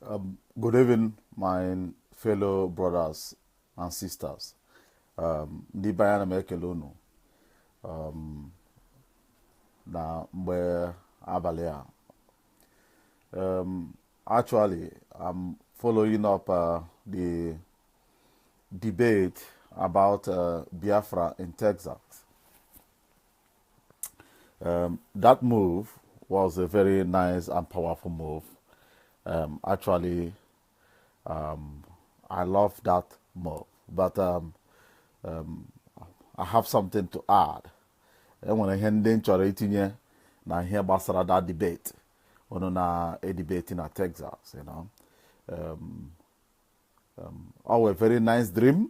Good evening, my fellow brothers and sisters. Ndị be anyị na m ekele unu na mgbe abalị a. Actually, I'm following up the debate about Biafra in Texas. That move was a very nice and powerful move. Actually, I love that move, but I have something to add. When I hear chọrọ itinye na ihe gbasara that debate, na a debate in Texas, a very nice dream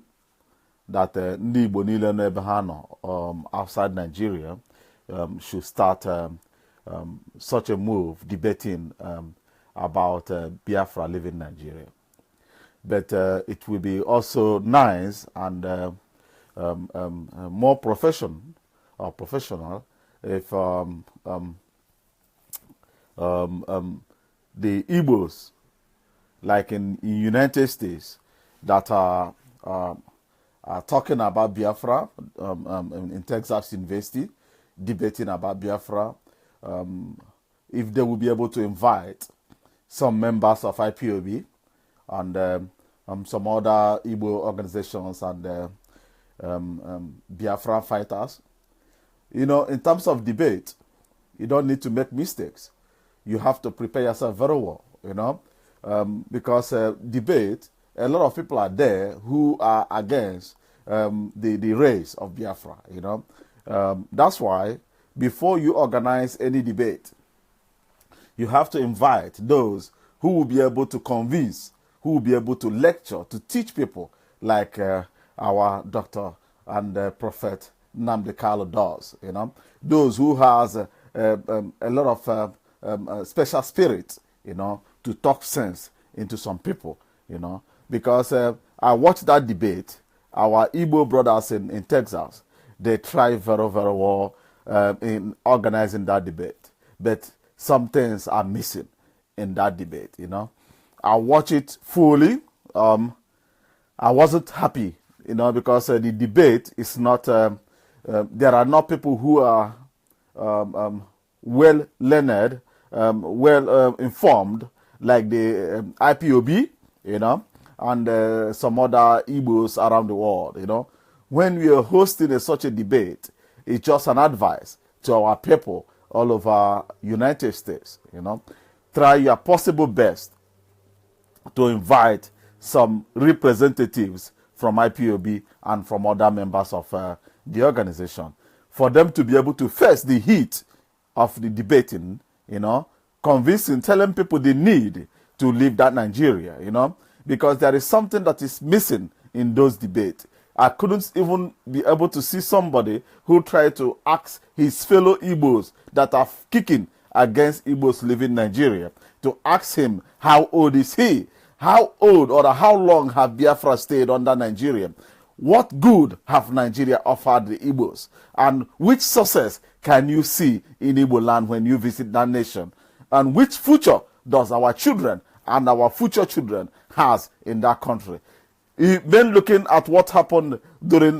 that ndị Igbo niile nọ ebe ha nọ outside Nigeria should start such a move debating about Biafra leaving Nigeria. But it will be also nice and more professional if the Igbos, like in United States, that are talking about Biafra in Texas University, debating about Biafra, if they will be able to invite some members of IPOB and some other Igbo organizations and Biafra fighters. In terms of debate, you don't need to make mistakes. You have to prepare yourself very well, because debate, a lot of people are there who are against the race of Biafra, That's why before you organize any debate, you have to invite those who will be able to convince, who will be able to lecture, to teach people, like our doctor and prophet Nnamdi Kanu does. Those who has a lot of special spirit, to talk sense into some people, Because I watched that debate. Our Igbo brothers in Texas, they try very, very well in organizing that debate, but some things are missing in that debate, I watched it fully. I wasn't happy, because the debate is not, there are not people who are well learned, well informed, like the IPOB, and some other Igbos around the world, When we are hosting such a debate, it's just an advice to our people all over United States, Try your possible best to invite some representatives from IPOB and from other members of the organization for them to be able to face the heat of the debating, convincing, telling people the need to leave that Nigeria, because there is something that is missing in those debates. I couldn't even be able to see somebody who tried to ask his fellow Igbos that are kicking against Igbos living in Nigeria to ask him how old is he? How old or how long have Biafra stayed under Nigeria? What good have Nigeria offered the Igbos? And which success can you see in Igbo land when you visit that nation? And which future does our children and our future children has in that country? Then looking at what happened during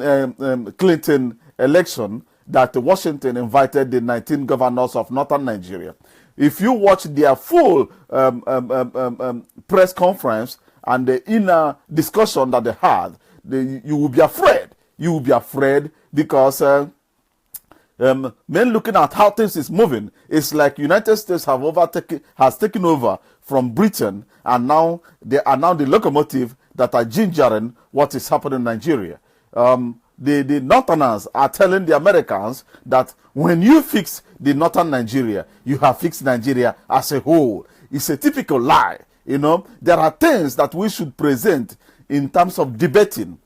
Clinton election, that Washington invited the 19 governors of northern Nigeria. If you watch their full press conference and the inner discussion that they had, you will be afraid. You will be afraid because men looking at how things is moving, it's like United States has taken over from Britain, and now they are now the locomotive that are gingering what is happening in Nigeria. The Northerners are telling the Americans that when you fix the Northern Nigeria, you have fixed Nigeria as a whole. It's a typical lie. There are things that we should present in terms of debating,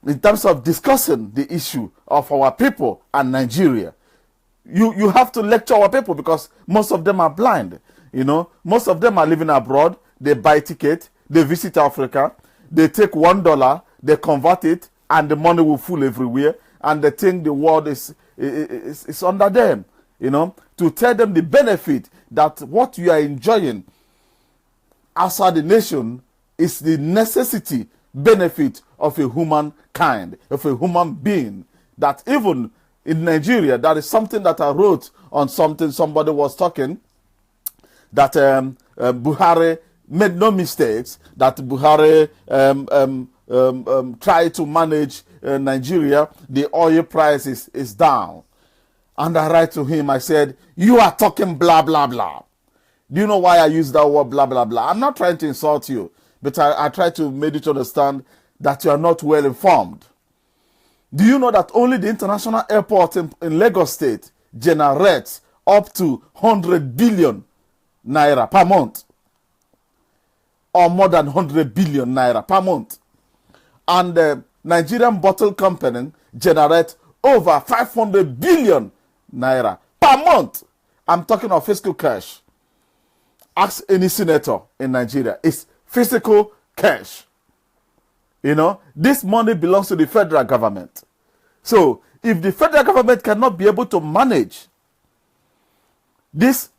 in terms of discussing the issue of our people and Nigeria. You have to lecture our people because most of them are blind. Most of them are living abroad. They buy ticket, they visit Africa, they take $1, they convert it, and the money will fool everywhere, and they think the world is under them, to tell them the benefit that what you are enjoying outside the nation is the necessity, benefit of a human kind, of a human being. That even in Nigeria, that is something that I wrote on something somebody was talking, that Buhari made no mistakes, that Buhari tried to manage Nigeria, the oil price is down. And I write to him, I said, you are talking blah, blah, blah. Do you know why I use that word blah, blah, blah? I'm not trying to insult you, but I try to make you to understand that you are not well informed. Do you know that only the international airport in Lagos State generates up to 100 billion naira per month? Or more than 100 billion naira per month. And the Nigerian bottle company generates over 500 billion naira per month. I'm talking of fiscal cash. Ask any senator in Nigeria. It's physical cash. You know, this money belongs to the federal government. So, if the federal government cannot be able to manage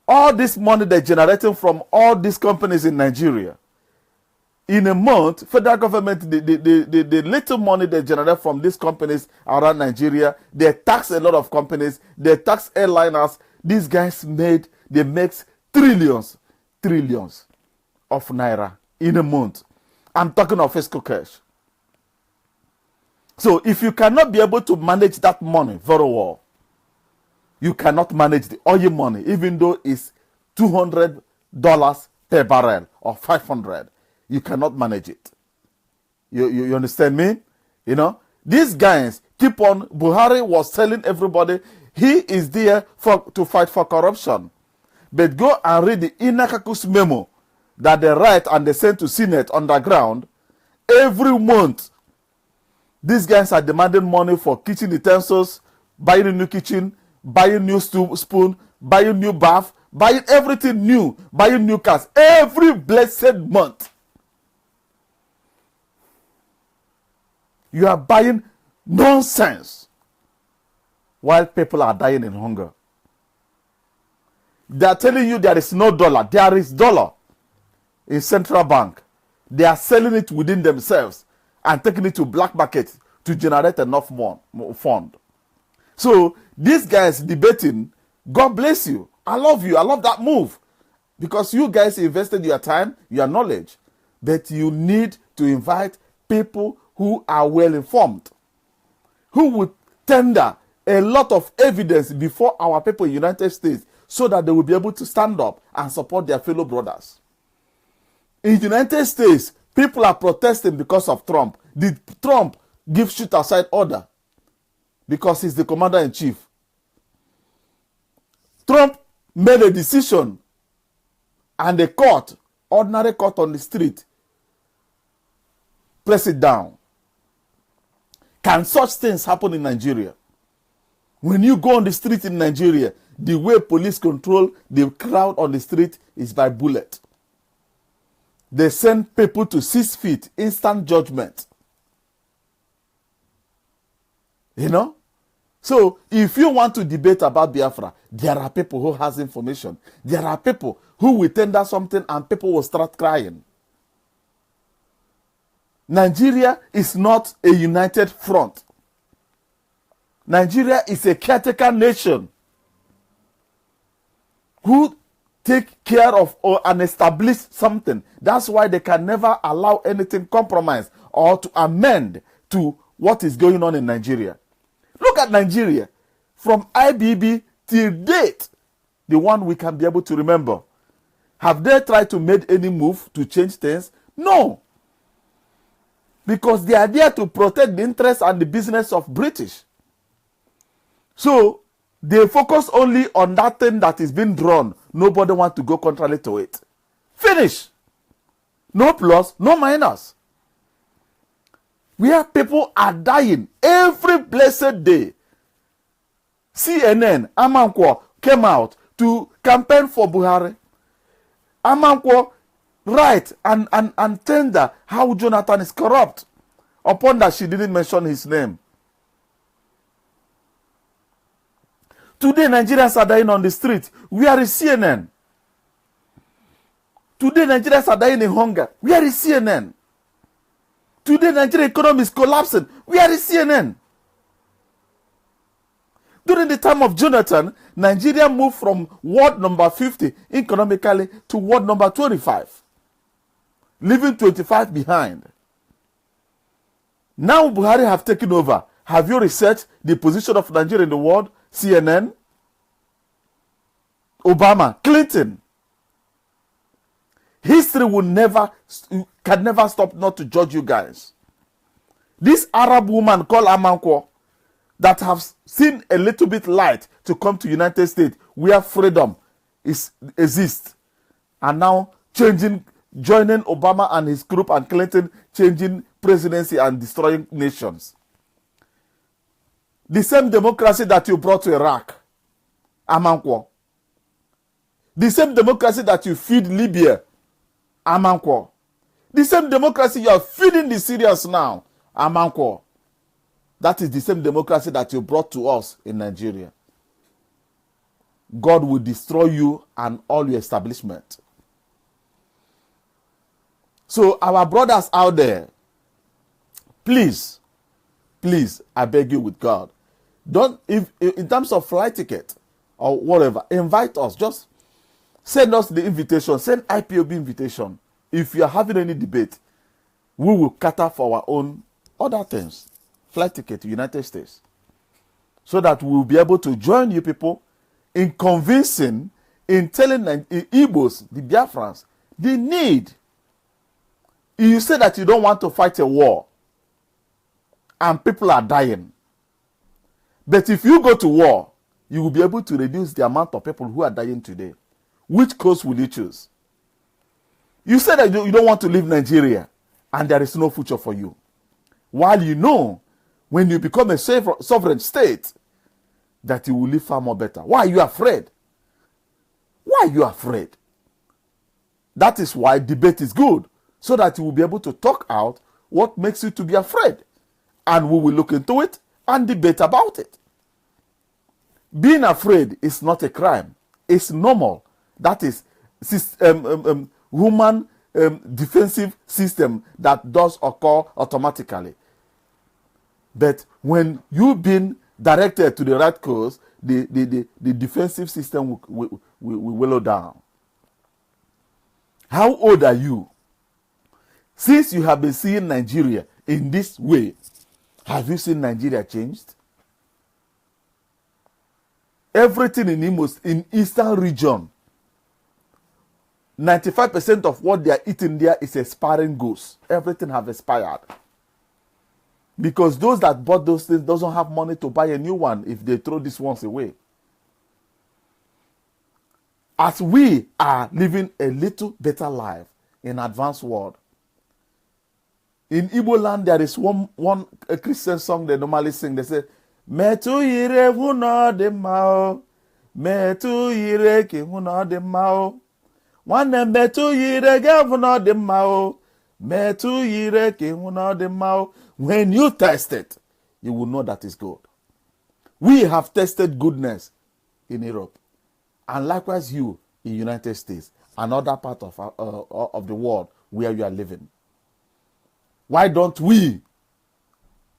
all this money they're generating from all these companies in Nigeria, in a month, federal government, the little money they generate from these companies around Nigeria, they tax a lot of companies, they tax airliners. These guys make trillions of naira in a month. I'm talking of fiscal cash. So if you cannot be able to manage that money very well, you cannot manage the oil money, even though it's $200 per barrel or 500. You cannot manage it. You understand me? You know, these guys keep on. Buhari was telling everybody he is there to fight for corruption. But go and read the Inakakus memo that they write and they send to Senate underground. Every month, these guys are demanding money for kitchen utensils, buying a new kitchen, buying new spoon, buying new bath, buying everything new, buying new cars. Every blessed month. You are buying nonsense while people are dying in hunger. They are telling you there is no dollar. There is dollar in central bank. They are selling it within themselves and taking it to black market to generate enough more fund. So these guys debating, God bless you. I love you. I love that move. Because you guys invested your time, your knowledge. But you need to invite people who are well informed, who will tender a lot of evidence before our people in the United States so that they will be able to stand up and support their fellow brothers. In the United States, people are protesting because of Trump. Did Trump give shoot-aside order? Because he's the commander-in-chief. Trump made a decision and the court, ordinary court on the street, press it down. Can such things happen in Nigeria? When you go on the street in Nigeria, the way police control the crowd on the street is by bullet. They send people to 6 feet, instant judgment. You know? So, if you want to debate about Biafra, there are people who has information. There are people who will tender something and people will start crying. Nigeria is not a united front. Nigeria is a caretaker nation who take care of and establish something. That's why they can never allow anything compromise or to amend to what is going on in Nigeria. Look at Nigeria. From IBB till date, the one we can be able to remember. Have they tried to make any move to change things? No. Because they are there to protect the interests and the business of British. So, they focus only on that thing that is being drawn. Nobody wants to go contrary to it. Finish. No plus, no minus. Where people are dying every blessed day. CNN, Amankwo, came out to campaign for Buhari. Amankwo write and tender how Jonathan is corrupt. Upon that, she didn't mention his name. Today, Nigerians are dying on the street. Where is CNN? Today, Nigerians are dying in hunger. Where is CNN? Today, Nigerian economy is collapsing. Where is CNN? During the time of Jonathan, Nigeria moved from world number 50 economically to world number 25, leaving 25 behind. Now Buhari have taken over. Have you researched the position of Nigeria in the world? CNN, Obama, Clinton. History can never stop not to judge you guys. This Arab woman called Amankwo that have seen a little bit light to come to United States where freedom exists, and now joining Obama and his group and Clinton, changing presidency and destroying nations. The same democracy that you brought to Iraq, Amankwo. The same democracy that you feed Libya, Amankwo. The same democracy you are feeding the Syrians now, Amankwo. That is the same democracy that you brought to us in Nigeria. God will destroy you and all your establishment. So our brothers out there, please, I beg you with God, don't, if in terms of flight ticket or whatever, invite us. Just send us the invitation, send IPOB invitation. If you are having any debate, we will cater for our own other things. Flight ticket to United States. So that we will be able to join you people in convincing, in telling Igbos, the Biafrans, the need. You say that you don't want to fight a war and people are dying. But if you go to war, you will be able to reduce the amount of people who are dying today. Which course will you choose? You say that you don't want to leave Nigeria and there is no future for you. While you know, when you become a sovereign state, that you will live far more better. Why are you afraid? Why are you afraid? That is why debate is good, so that you will be able to talk out what makes you to be afraid. And we will look into it and debate about it. Being afraid is not a crime. It's normal. That is human defensive system that does occur automatically. But when you've been directed to the right course, the defensive system will wallow down. How old are you? Since you have been seeing Nigeria in this way, have you seen Nigeria changed? Everything in eastern region, 95% of what they are eating there is expiring goods. Everything have expired. Because those that bought those things doesn't have money to buy a new one if they throw these ones away. As we are living a little better life in advanced world, in Igbo land there is one Christian song they normally sing. They say, "Metu yire huno de mao, metu yire ki huno de mao, one metu yire ge huno de mao, metu yire ki huno de mao." When you test it, you will know that it's good. We have tested goodness in Europe, and likewise you in United States, another part of the world where you are living. Why don't we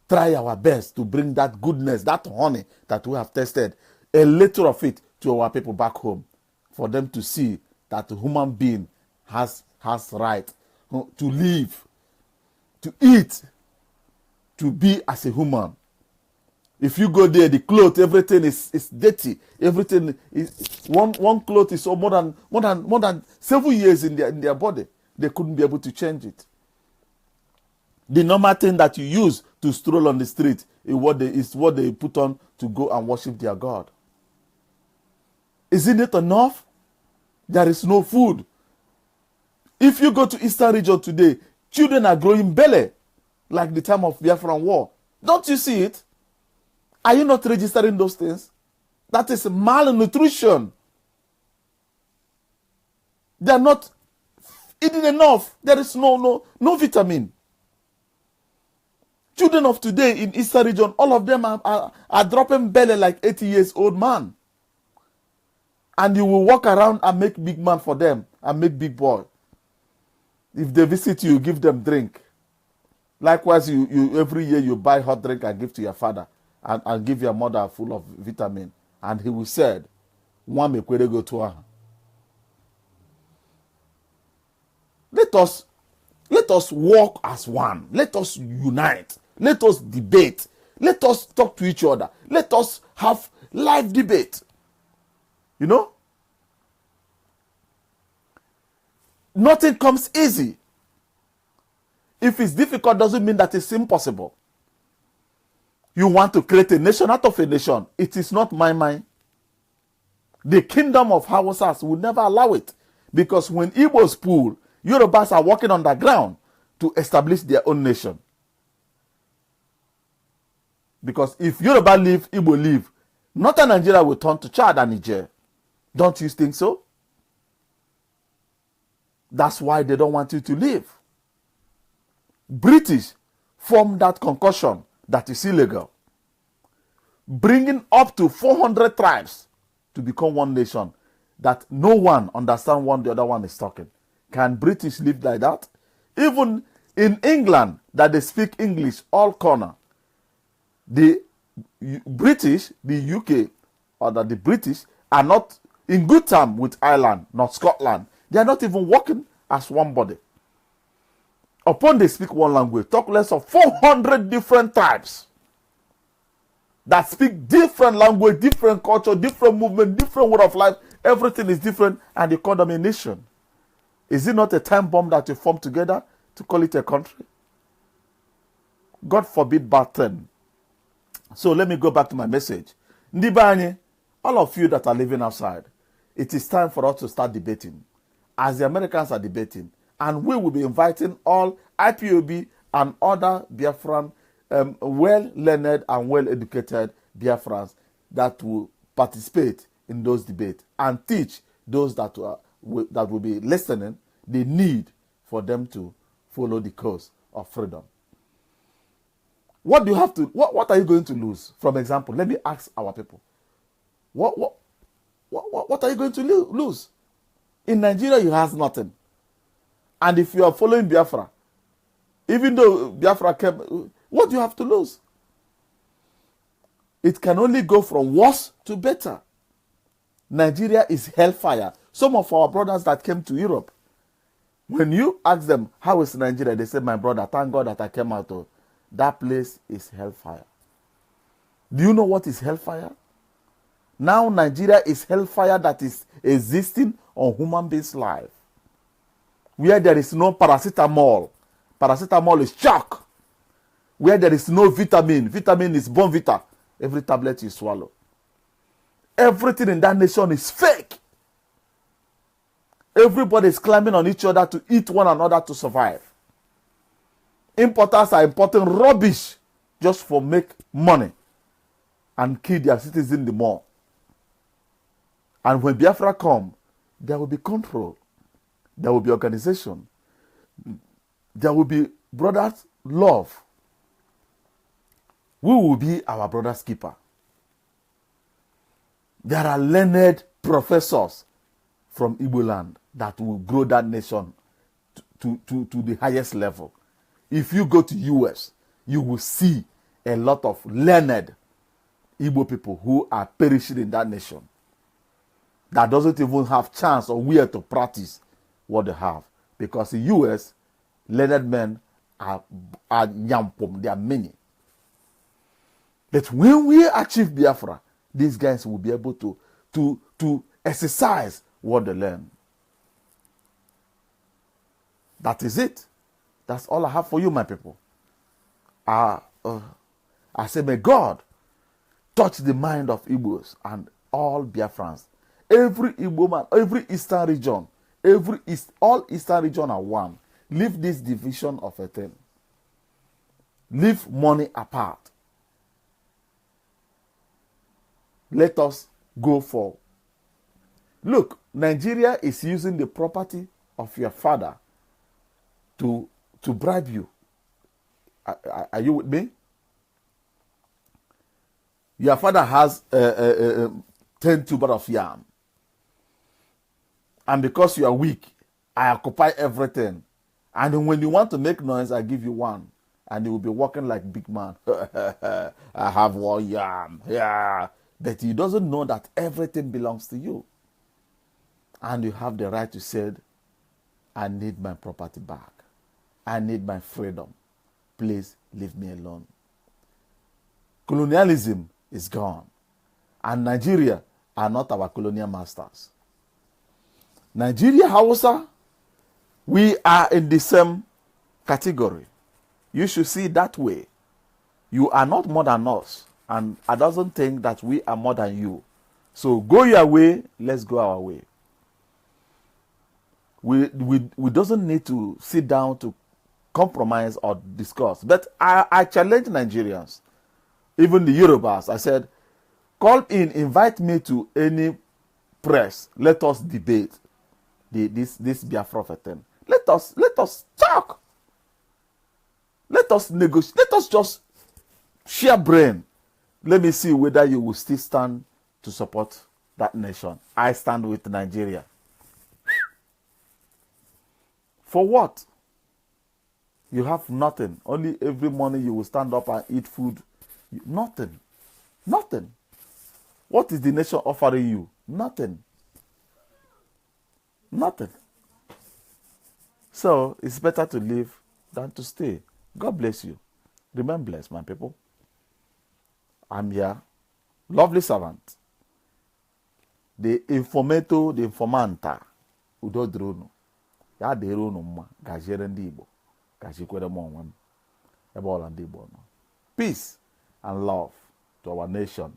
try our best to bring that goodness, that honey that we have tested, a little of it to our people back home, for them to see that a human being has right to live, to eat, to be as a human. If you go there, the clothes, everything is dirty. Everything is one cloth is more than 7 years in their body. They couldn't be able to change it. The normal thing that you use to stroll on the street is what they put on to go and worship their God. Isn't it enough? There is no food. If you go to Eastern region today, children are growing belly like the time of Biafran war. Don't you see it? Are you not registering those things? That is malnutrition. They are not eating enough. There is no vitamin. Children of today in Eastern region, all of them are dropping belly like 80 years old man. And you will walk around and make big man for them and make big boy. If they visit you, give them drink. Likewise, you every year you buy hot drink and give to your father, and give your mother full of vitamin. And he will said, "One may go to her." Let us walk as one. Let us unite. Let us debate. Let us talk to each other. Let us have live debate. You know? Nothing comes easy. If it's difficult, doesn't mean that it's impossible. You want to create a nation out of a nation. It is not my mind. The kingdom of Hausas will never allow it. Because when Igbos pull, Yorubas are working on the ground to establish their own nation. Because if Yoruba leave, Igbo leave, Northern Nigeria will turn to Chad and Niger. Don't you think so? That's why they don't want you to leave. British formed that concussion that is illegal, bringing up to 400 tribes to become one nation that no one understands what the other one is talking. Can British live like that? Even in England, that they speak English all corner, the British, the UK, or that the British are not in good terms with Ireland, not Scotland. They are not even working as one body. Upon they speak one language, talk less of 400 different tribes that speak different language, different culture, different movement, different way of life. Everything is different, and they call them a nation. Is it not a time bomb that you form together to call it a country? God forbid bad thing. So let me go back to my message. Ndibanye, all of you that are living outside, it is time for us to start debating. As the Americans are debating, and we will be inviting all IPOB and other Biafran, well-learned and well-educated Biafrans that will participate in those debates and teach those that will be listening the need for them to follow the course of freedom. What do you have to? What are you going to lose? From example, let me ask our people. What are you going to lose? In Nigeria, you have nothing. And if you are following Biafra, even though Biafra came, what do you have to lose? It can only go from worse to better. Nigeria is hellfire. Some of our brothers that came to Europe, when you ask them, how is Nigeria? They say, my brother, thank God that I came out of. That place is hellfire. Do you know what is hellfire? Now Nigeria is hellfire that is existing on human beings' life. Where there is no paracetamol. Paracetamol is chalk. Where there is no vitamin. Vitamin is Bonvita. Every tablet you swallow. Everything in that nation is fake. Everybody is climbing on each other to eat one another to survive. Importers are importing rubbish just for make money and kill their citizens the more. And when Biafra come, there will be control. There will be organization. There will be brothers' love. We will be our brother's keeper. There are learned professors from Igbo land that will grow that nation to the highest level. If you go to US, you will see a lot of learned Igbo people who are perishing in that nation. That doesn't even have chance or where to practice what they have. Because in US, learned men are yampum, they are many. But when we achieve Biafra, these guys will be able to exercise what they learn. That is it. That's all I have for you, my people. I say, may God touch the mind of Igbos and all Biafrans. Every Igbo man, every Eastern region, all Eastern region are one. Leave this division of a thing. Leave money apart. Let us go for. Look, Nigeria is using the property of your father to bribe you. Are you with me? Your father has 10 tubers of yam. And because you are weak, I occupy everything. And when you want to make noise, I give you one. And you will be walking like big man. I have one yam. Yeah. But he doesn't know that everything belongs to you. And you have the right to say, I need my property back. I need my freedom. Please leave me alone. Colonialism is gone. And Nigeria are not our colonial masters. Nigeria, Hausa, we are in the same category. You should see it that way. You are not more than us. And I doesn't think that we are more than you. So go your way, let's go our way. We doesn't need to sit down to compromise or discuss. But I challenge Nigerians, even the Yorubas. I said, call in, invite me to any press. Let us debate this Biafra thing. Let us talk. Let us negotiate. Let us just share brain. Let me see whether you will still stand to support that nation. I stand with Nigeria. For what? You have nothing. Only every morning you will stand up and eat food. Nothing. Nothing. What is the nation offering you? Nothing. Nothing. So it's better to leave than to stay. God bless you. Remain blessed, my people. I'm here. Lovely servant. The informator, the informanta. Udo drono. Ya dero no ma. Gajere ndi Igbo. Gajikwere mo onwem. Ebe all ndi Igbo no. Peace and love to our nation.